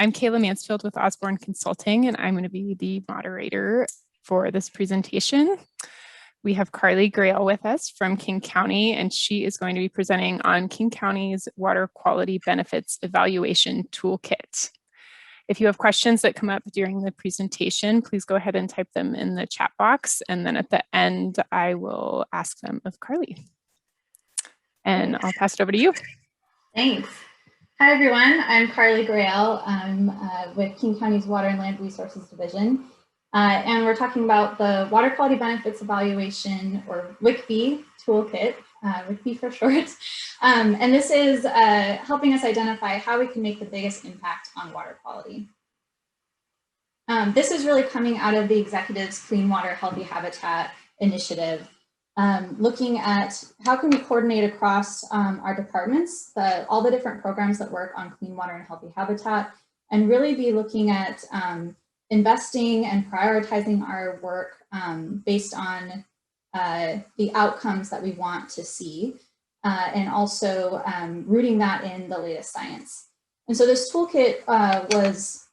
I'm Kayla Mansfield with Osborne Consulting, and I'm going to be the moderator for this presentation. We have Carly Greyell with us from King County, and she is going to be presenting on King County's Water Quality Benefits Evaluation Toolkit. If you have questions that come up during the presentation, please go ahead and type them in the chat box, and then at the end, I will ask them of Carly. And I'll pass it over to you. Thanks. Hi, everyone. I'm Carly Greyell. I'm with King County's Water and Land Resources Division. And we're talking about the Water Quality Benefits Evaluation, or WQBE Toolkit, WQBE for short. And this is helping us identify how we can make the biggest impact on water quality. This is really coming out of the executive's Clean Water, Healthy Habitat initiative. Looking at how can we coordinate across our departments, all the different programs that work on clean water and healthy habitat, and really be looking at investing and prioritizing our work based on the outcomes that we want to see, and also rooting that in the latest science. And so this toolkit was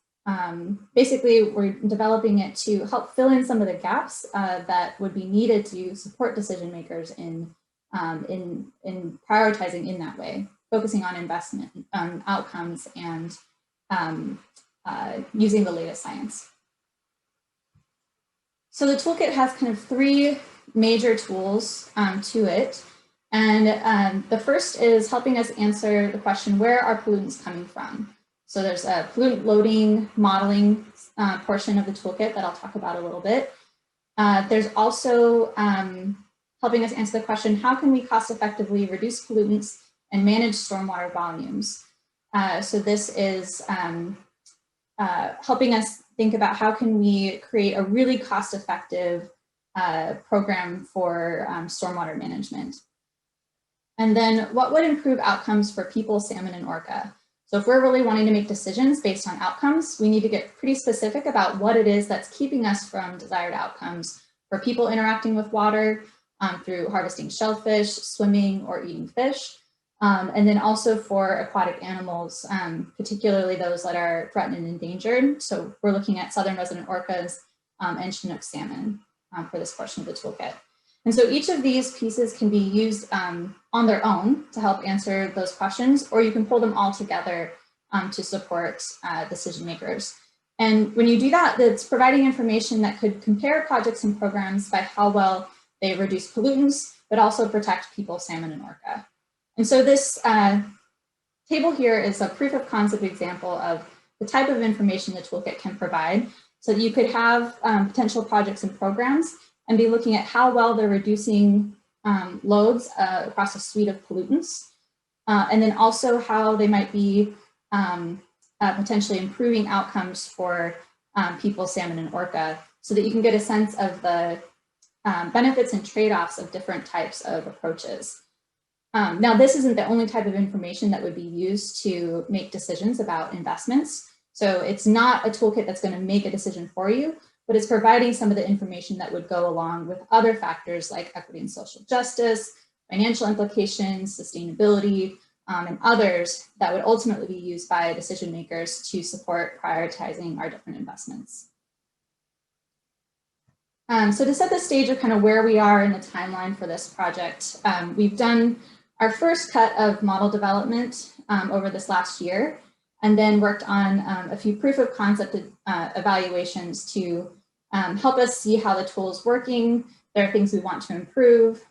basically, we're developing it to help fill in some of the gaps that would be needed to support decision makers in prioritizing in that way, focusing on investment outcomes and using the latest science. So the toolkit has kind of three major tools to it. And the first is helping us answer the question, where are pollutants coming from? So there's a pollutant loading modeling portion of the toolkit that I'll talk about a little bit. There's also helping us answer the question, how can we cost effectively reduce pollutants and manage stormwater volumes? So this is helping us think about how can we create a really cost-effective program for stormwater management. And then what would improve outcomes for people, salmon, and orca? So if we're really wanting to make decisions based on outcomes, we need to get pretty specific about what it is that's keeping us from desired outcomes for people interacting with water through harvesting shellfish, swimming, or eating fish. And then also for aquatic animals, particularly those that are threatened and endangered. So we're looking at southern resident orcas and Chinook salmon for this portion of the toolkit. And so each of these pieces can be used on their own to help answer those questions, or you can pull them all together to support decision makers. And when you do that, it's providing information that could compare projects and programs by how well they reduce pollutants, but also protect people, salmon, and orca. And so this table here is a proof of concept example of the type of information the toolkit can provide. So that you could have potential projects and programs and be looking at how well they're reducing loads across a suite of pollutants, and then also how they might be potentially improving outcomes for people, salmon, and orca, so that you can get a sense of the benefits and trade-offs of different types of approaches. Now, this isn't the only type of information that would be used to make decisions about investments. So it's not a toolkit that's going to make a decision for you, but it's providing some of the information that would go along with other factors like equity and social justice, financial implications, sustainability, and others that would ultimately be used by decision makers to support prioritizing our different investments. So to set the stage of kind of where we are in the timeline for this project, we've done our first cut of model development over this last year, and then worked on a few proof of concept evaluations to help us see how the tool is working. There are things we want to improve,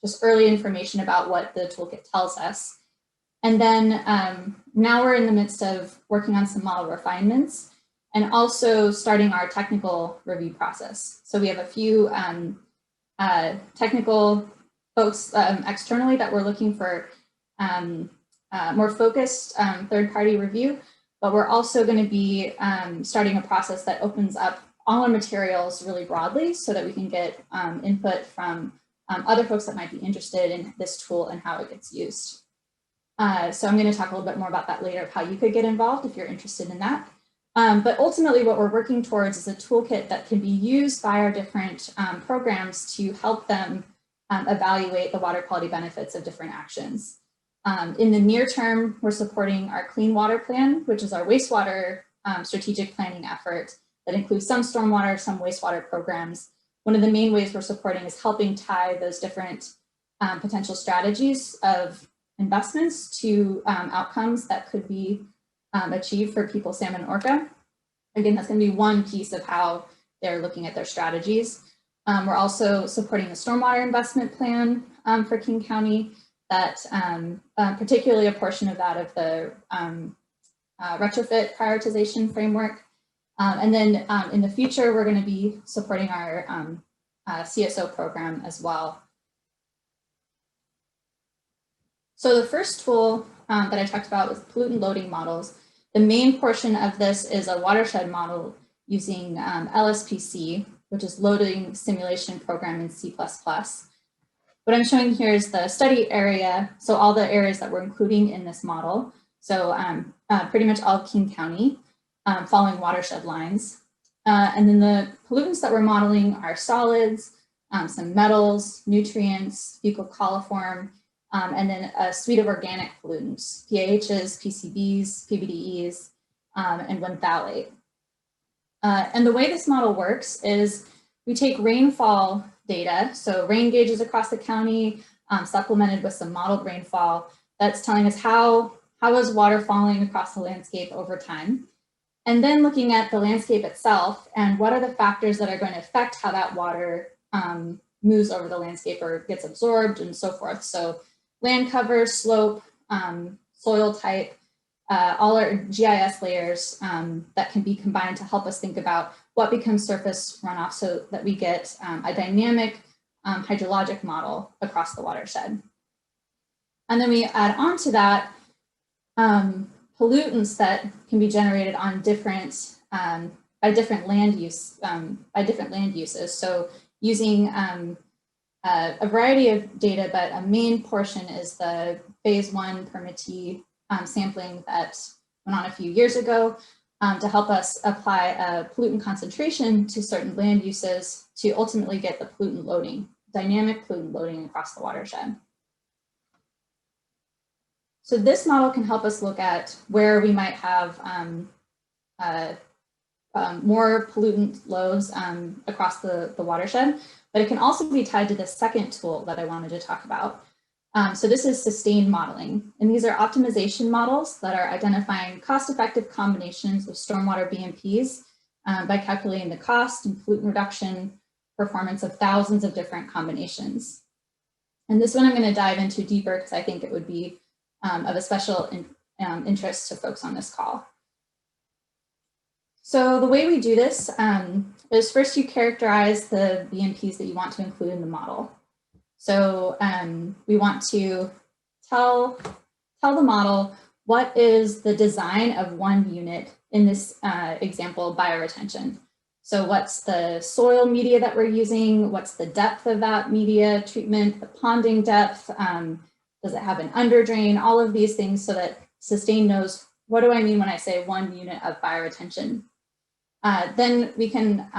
just early information about what the toolkit tells us. And then now we're in the midst of working on some model refinements and also starting our technical review process. So we have a few technical folks externally that we're looking for more focused third-party review, but we're also going to be starting a process that opens up all our materials really broadly so that we can get input from other folks that might be interested in this tool and how it gets used. So I'm going to talk a little bit more about that later, of how you could get involved if you're interested in that. But ultimately what we're working towards is a toolkit that can be used by our different programs to help them evaluate the water quality benefits of different actions. In the near term, we're supporting our Clean Water Plan, which is our wastewater strategic planning effort that includes some stormwater, some wastewater programs. One of the main ways we're supporting is helping tie those different potential strategies of investments to outcomes that could be achieved for people, salmon, and orca. Again, that's going to be one piece of how they're looking at their strategies. We're also supporting the stormwater investment plan for King County, that particularly a portion of that of the retrofit prioritization framework. And then in the future, we're going to be supporting our CSO program as well. So the first tool that I talked about was pollutant loading models. The main portion of this is a watershed model using LSPC, which is loading simulation program in C++. What I'm showing here is the study area, so all the areas that we're including in this model. So pretty much all King County, following watershed lines. And then the pollutants that we're modeling are solids, some metals, nutrients, fecal coliform, and then a suite of organic pollutants, PAHs, PCBs, PBDEs, and 1-phthalate. And the way this model works is we take rainfall data, so rain gauges across the county, supplemented with some modeled rainfall that's telling us how is water falling across the landscape over time. And then looking at the landscape itself and what are the factors that are going to affect how that water moves over the landscape or gets absorbed and so forth. So land cover, slope, soil type, all our GIS layers that can be combined to help us think about what becomes surface runoff so that we get a dynamic hydrologic model across the watershed. And then we add on to that pollutants that can be generated on different by different land uses. So using a variety of data, but a main portion is the phase 1 permittee sampling that went on a few years ago to help us apply a pollutant concentration to certain land uses to ultimately get the pollutant loading, dynamic pollutant loading across the watershed. So this model can help us look at where we might have more pollutant loads across the watershed, but it can also be tied to the second tool that I wanted to talk about. So this is sustained modeling, and these are optimization models that are identifying cost-effective combinations of stormwater BMPs by calculating the cost and pollutant reduction performance of thousands of different combinations. And this one I'm going to dive into deeper because I think it would be of a special interest to folks on this call. So the way we do this is first you characterize the BMPs that you want to include in the model. So we want to tell the model what is the design of one unit in this example, bioretention. So what's the soil media that we're using? What's the depth of that media treatment, the ponding depth? Does it have an underdrain? All of these things so that Sustain knows, what do I mean when I say 1 unit of bioretention? Then we can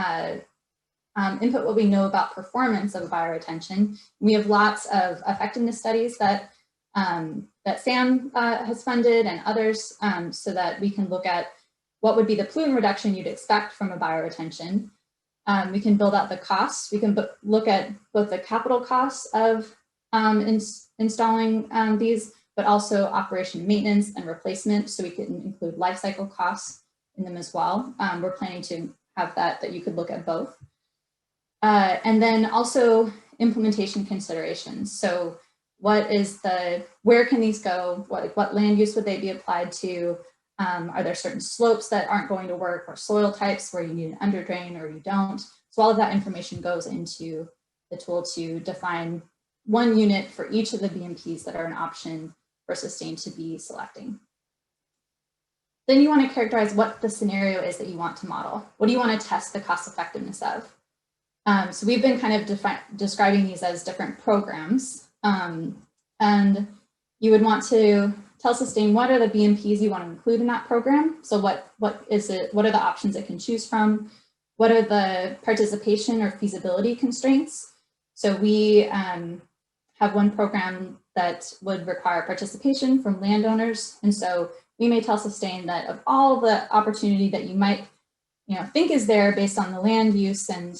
input what we know about performance of bioretention. We have lots of effectiveness studies that, that SAM has funded and others so that we can look at what would be the pollutant reduction you'd expect from a bioretention. We can build out the costs. We can look at both the capital costs of installing these, but also operation maintenance and replacement. So we can include life cycle costs in them as well. We're planning to have that you could look at both. And then also implementation considerations. So what is where can these go? What land use would they be applied to? Are there certain slopes that aren't going to work, or soil types where you need an underdrain or you don't? So all of that information goes into the tool to define 1 unit for each of the BMPs that are an option for Sustain to be selecting. Then you want to characterize what the scenario is that you want to model. What do you want to test the cost effectiveness of? So we've been kind of describing these as different programs. And you would want to tell Sustain what are the BMPs you want to include in that program. So what is it? What are the options it can choose from? What are the participation or feasibility constraints? So we have one program that would require participation from landowners. And so we may tell Sustain that of all the opportunity that you might think is there based on the land use and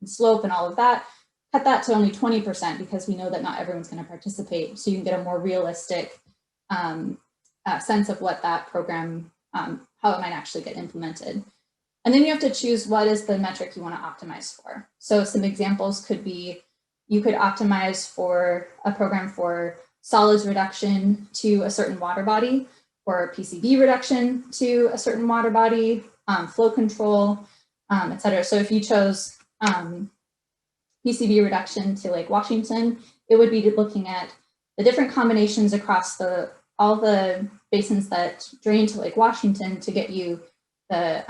slope and all of that, cut that to only 20% because we know that not everyone's going to participate. So you can get a more realistic sense of what that program, how it might actually get implemented. And then you have to choose what is the metric you want to optimize for. So some examples could be, you could optimize for a program for solids reduction to a certain water body, or PCB reduction to a certain water body, flow control, et cetera. So if you chose PCB reduction to Lake Washington, it would be looking at the different combinations across all the basins that drain to Lake Washington to get you the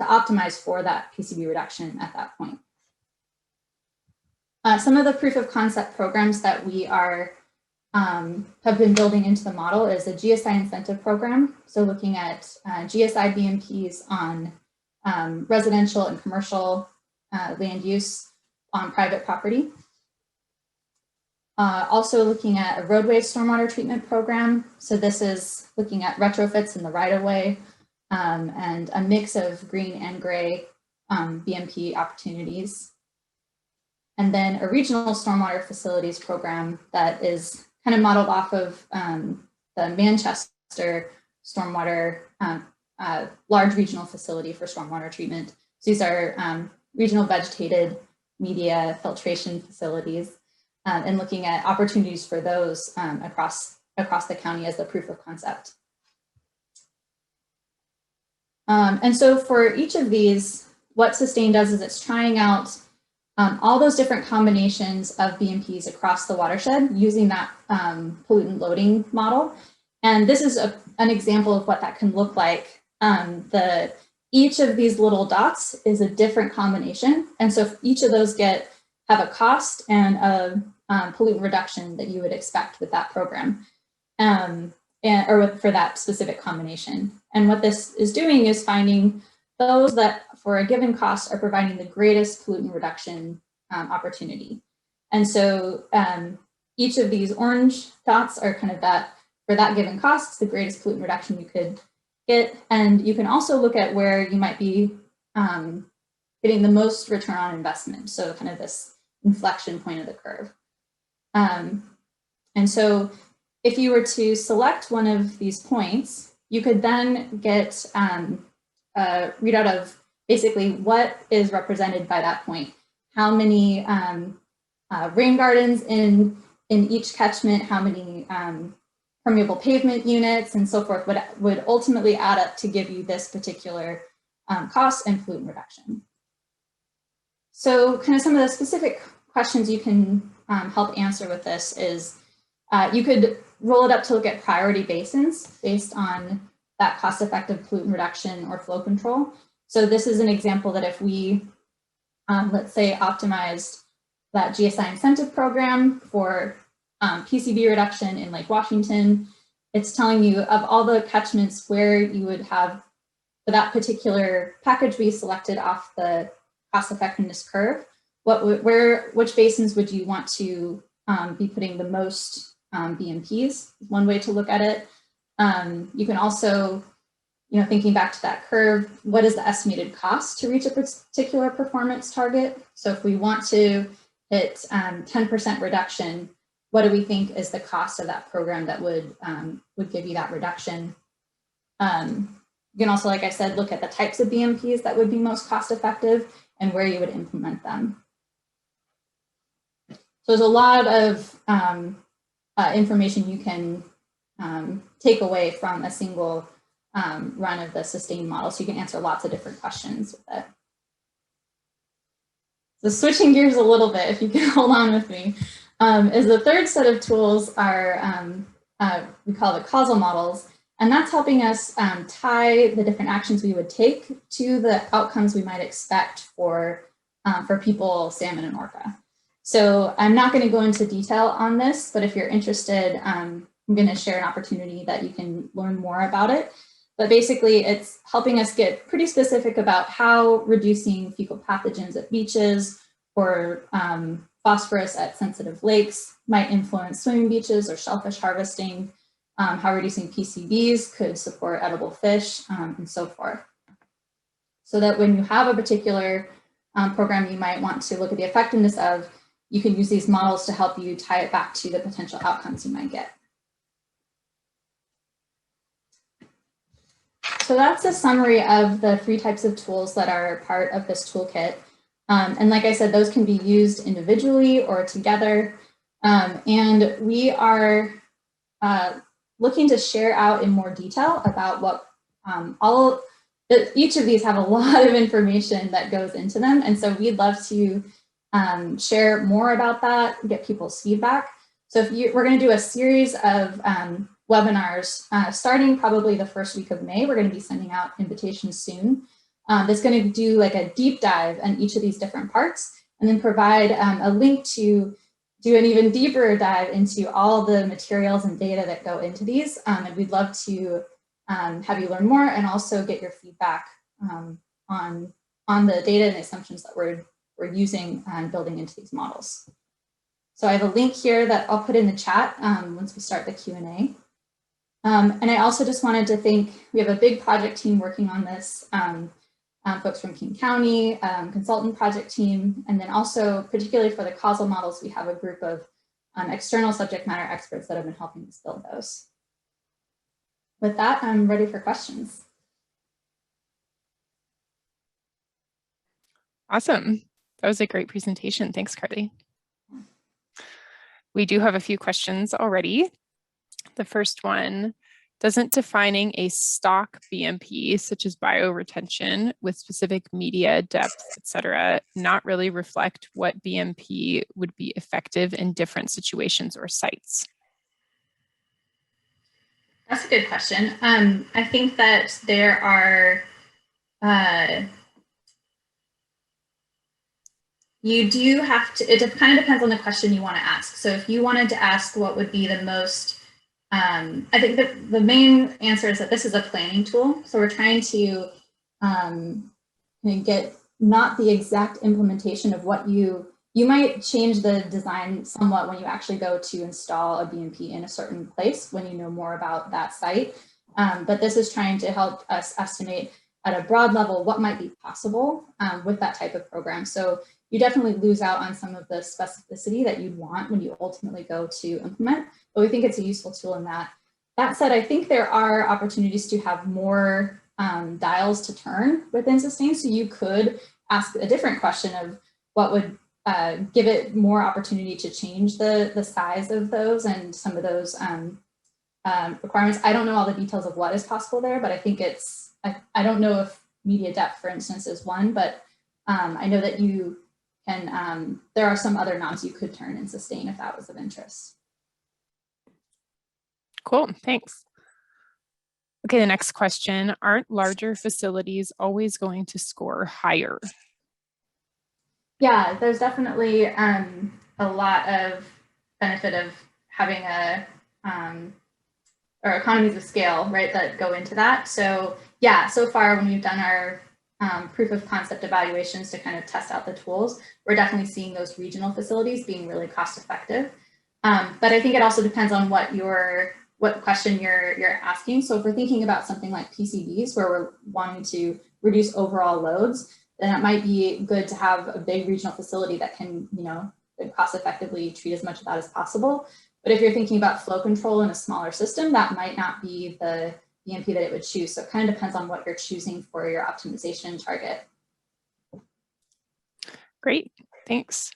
to optimize for that PCB reduction at that point. Some of the proof of concept programs that we are have been building into the model is a GSI incentive program. So looking at GSI BMPs on residential and commercial land use on private property. Also looking at a roadway stormwater treatment program. So this is looking at retrofits in the right-of-way and a mix of green and gray BMP opportunities. And then a regional stormwater facilities program that is kind of modeled off of the Manchester stormwater, large regional facility for stormwater treatment. So these are regional vegetated media filtration facilities and looking at opportunities for those across the county as the proof of concept. And so for each of these, what Sustain does is it's trying out all those different combinations of BMPs across the watershed using that pollutant loading model. And this is an example of what that can look like. Each of these little dots is a different combination. And so each of those have a cost and a pollutant reduction that you would expect with that program for that specific combination. And what this is doing is finding those that for a given cost are providing the greatest pollutant reduction opportunity. And so each of these orange dots are kind of that, for that given cost, it's the greatest pollutant reduction you could get. And you can also look at where you might be getting the most return on investment. So kind of this inflection point of the curve. And so if you were to select one of these points, you could then get a readout of basically what is represented by that point. How many rain gardens in each catchment, how many permeable pavement units and so forth would ultimately add up to give you this particular cost and pollutant reduction. So kind of some of the specific questions you can help answer with this is you could roll it up to look at priority basins based on that cost-effective pollutant reduction or flow control. So this is an example that if we, let's say, optimized that GSI incentive program for PCB reduction in Lake Washington, it's telling you of all the catchments where you would have, for that particular package we selected off the cost effectiveness curve, which basins would you want to be putting the most BMPs, one way to look at it. You can also, thinking back to that curve, what is the estimated cost to reach a particular performance target? So if we want to hit 10% reduction, what do we think is the cost of that program that would give you that reduction? You can also, like I said, look at the types of BMPs that would be most cost effective and where you would implement them. So there's a lot of information you can take away from a single run of the Sustain model. So you can answer lots of different questions with it. So switching gears a little bit, if you can hold on with me, is the third set of tools are, we call the causal models. And that's helping us tie the different actions we would take to the outcomes we might expect for people, salmon, and orca. So I'm not going to go into detail on this, but if you're interested, I'm going to share an opportunity that you can learn more about it. But basically, it's helping us get pretty specific about how reducing fecal pathogens at beaches phosphorus at sensitive lakes might influence swimming beaches or shellfish harvesting, how reducing PCBs could support edible fish, and so forth. So that when you have a particular program you might want to look at the effectiveness of, you can use these models to help you tie it back to the potential outcomes you might get. So that's a summary of the 3 types of tools that are part of this toolkit. And like I said, those can be used individually or together. And we are looking to share out in more detail about what each of these have a lot of information that goes into them. And so we'd love to share more about that, get people's feedback. So we're going to do a series of webinars starting probably the first week of May. We're going to be sending out invitations soon. That's going to do like a deep dive on each of these different parts, and then provide a link to do an even deeper dive into all the materials and data that go into these. And we'd love to have you learn more and also get your feedback on the data and the assumptions that we're using and building into these models. So I have a link here that I'll put in the chat once we start the Q&A. And I also just wanted to thank, we have a big project team working on this, folks from King County, consultant project team, and then also particularly for the causal models, we have a group of external subject matter experts that have been helping us build those. With that, I'm ready for questions. Awesome. That was a great presentation. Thanks, Carly. We do have a few questions already. The first one, doesn't defining a stock BMP, such as bioretention, with specific media depth, et cetera, not really reflect what BMP would be effective in different situations or sites? That's a good question. I think that there are, you do have to, it kind of depends on the question you want to ask. So if you wanted to ask what would be the most, I think that the main answer is that this is a planning tool. So we're trying to get not the exact implementation of what you might change the design somewhat when you actually go to install a BMP in a certain place when you know more about that site. But this is trying to help us estimate at a broad level what might be possible with that type of program. So you definitely lose out on some of the specificity that you'd want when you ultimately go to implement, but we think it's a useful tool in that. That said, I think there are opportunities to have more dials to turn within sustain. So you could ask a different question of what would give it more opportunity to change the size of those and some of those requirements. I don't know all the details of what is possible there, but I think it's, I don't know if media depth, for instance, is one, but I know that you can, there are some other knobs you could turn and sustain if that was of interest. Cool, thanks. Okay, the next question, aren't larger facilities always going to score higher? Yeah, there's definitely a lot of benefit of having a, or economies of scale, right, that go into that. So yeah, so far when we've done our proof of concept evaluations to kind of test out the tools, we're definitely seeing those regional facilities being really cost effective. But I think it also depends on what question you're asking. So if we're thinking about something like PCBs where we're wanting to reduce overall loads, then it might be good to have a big regional facility that can, you know, cost effectively treat as much of that as possible. But if you're thinking about flow control in a smaller system, that might not be the BMP that it would choose. So it kind of depends on what you're choosing for your optimization target. Great, thanks.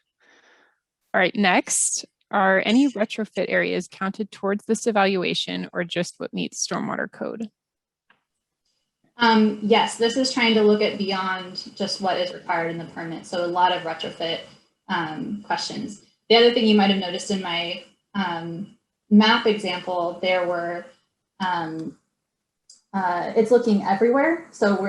All right, next, are any retrofit areas counted towards this evaluation or just what meets stormwater code? Yes, this is trying to look at beyond just what is required in the permit. So a lot of retrofit questions. The other thing you might have noticed in my map example, there were, it's looking everywhere. So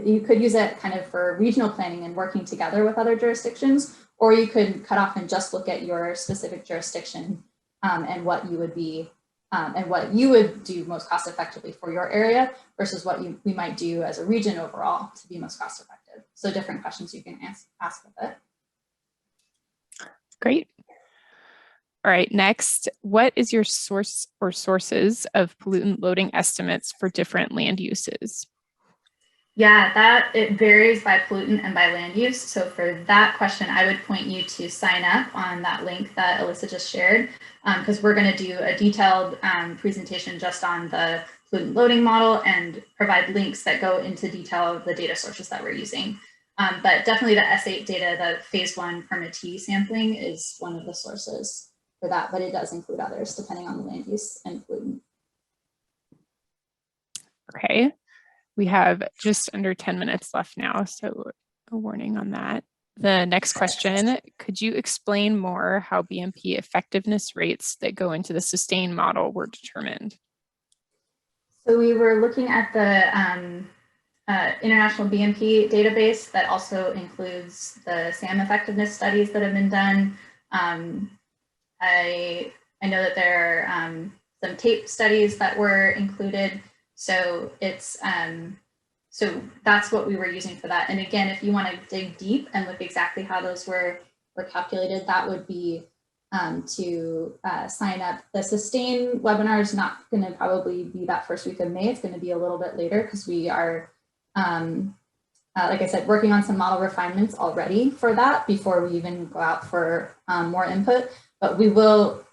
you could use it kind of for regional planning and working together with other jurisdictions, or you could cut off and just look at your specific jurisdiction and what you would be and what you would do most cost effectively for your area versus what we might do as a region overall to be most cost effective. So different questions you can ask with it. Great. All right, next, what is your source or sources of pollutant loading estimates for different land uses? Yeah, it varies by pollutant and by land use. So for that question, I would point you to sign up on that link that Alyssa just shared, because we're going to do a detailed presentation just on the pollutant loading model and provide links that go into detail of the data sources that we're using. But definitely the S8 data, the phase 1 permittee sampling is one of the sources for that, but it does include others depending on the land use and pollutant. Okay, we have just under 10 minutes left now, so a warning on that. The next question, could you explain more how BMP effectiveness rates that go into the sustain model were determined? So we were looking at the international BMP database that also includes the SAM effectiveness studies that have been done. I know that there are some tape studies that were included. So it's so that's what we were using for that. And again, if you want to dig deep and look exactly how those were calculated, that would be to sign up. The sustain webinar is not going to probably be that first week of May. It's going to be a little bit later because we are, like I said, working on some model refinements already for that before we even go out for more input. But we will,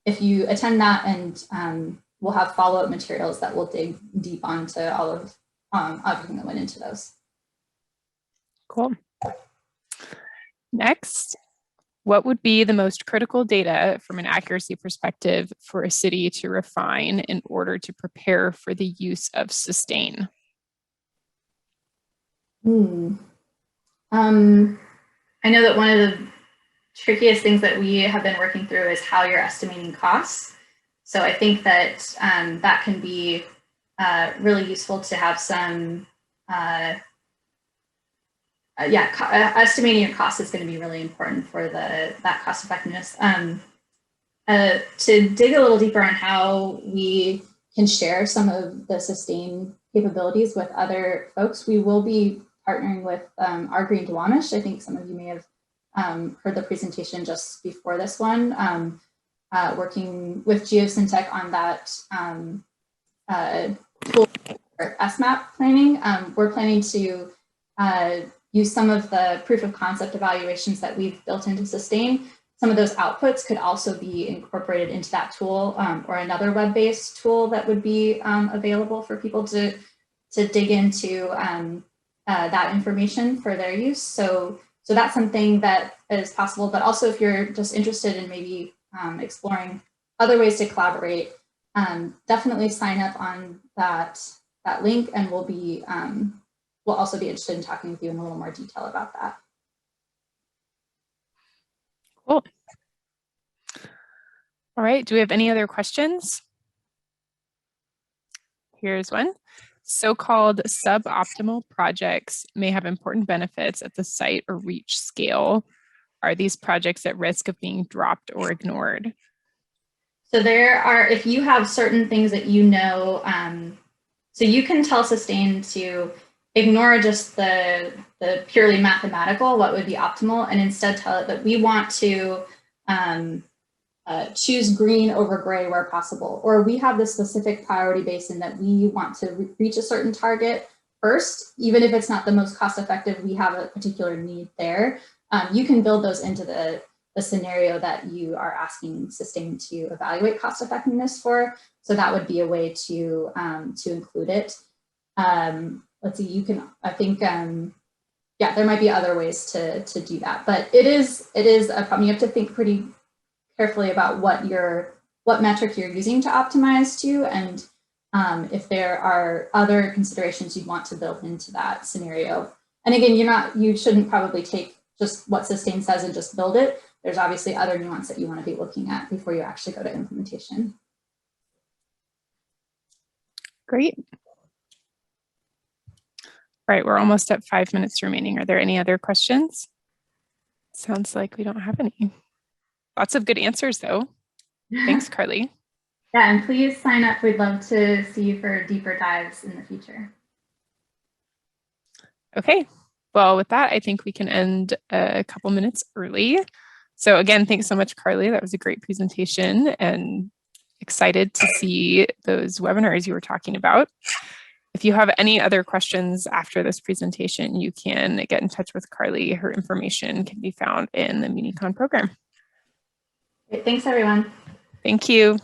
if you attend that, and we'll have follow-up materials that will dig deep onto all of everything that went into those. Cool. Next, what would be the most critical data from an accuracy perspective for a city to refine in order to prepare for the use of sustain? I know that one of the trickiest things that we have been working through is how you're estimating costs. So I think that that can be really useful to have some, estimating your costs is going to be really important for that cost effectiveness. To dig a little deeper on how we can share some of the sustain capabilities with other folks, we will be partnering with our Green Duwamish. I think some of you may have heard the presentation just before this one, working with Geosyntec on that tool for SMAP planning. We're planning to use some of the proof of concept evaluations that we've built into sustain. Some of those outputs could also be incorporated into that tool, or another web-based tool that would be available for people to dig into that information for their use. So that's something that is possible, but also if you're just interested in maybe exploring other ways to collaborate, definitely sign up on that link, and we'll also be interested in talking with you in a little more detail about that. Cool. All right, do we have any other questions? Here's one. So-called suboptimal projects may have important benefits at the site or reach scale. Are these projects at risk of being dropped or ignored? So there are, if you have certain things that you know, so you can tell sustain to ignore just the purely mathematical, what would be optimal, and instead tell it that we want to choose green over gray where possible, or we have this specific priority basin that we want to reach a certain target first, even if it's not the most cost effective, we have a particular need there. You can build those into the scenario that you are asking sustain to evaluate cost effectiveness for. So that would be a way to include it. Let's see, you can, I think, yeah, there might be other ways to do that, but it is a problem. You have to think pretty carefully about what metric you're using to optimize to, and if there are other considerations you'd want to build into that scenario. And again, you shouldn't probably take just what sustain says and just build it. There's obviously other nuance that you want to be looking at before you actually go to implementation. Great. All right, we're almost at 5 minutes remaining. Are there any other questions? Sounds like we don't have any. Lots of good answers though. Thanks, Carly. Yeah, and please sign up. We'd love to see you for deeper dives in the future. Okay, well, with that, I think we can end a couple minutes early. So again, thanks so much, Carly. That was a great presentation and excited to see those webinars you were talking about. If you have any other questions after this presentation, you can get in touch with Carly. Her information can be found in the Municon program. Great. Thanks, everyone. Thank you.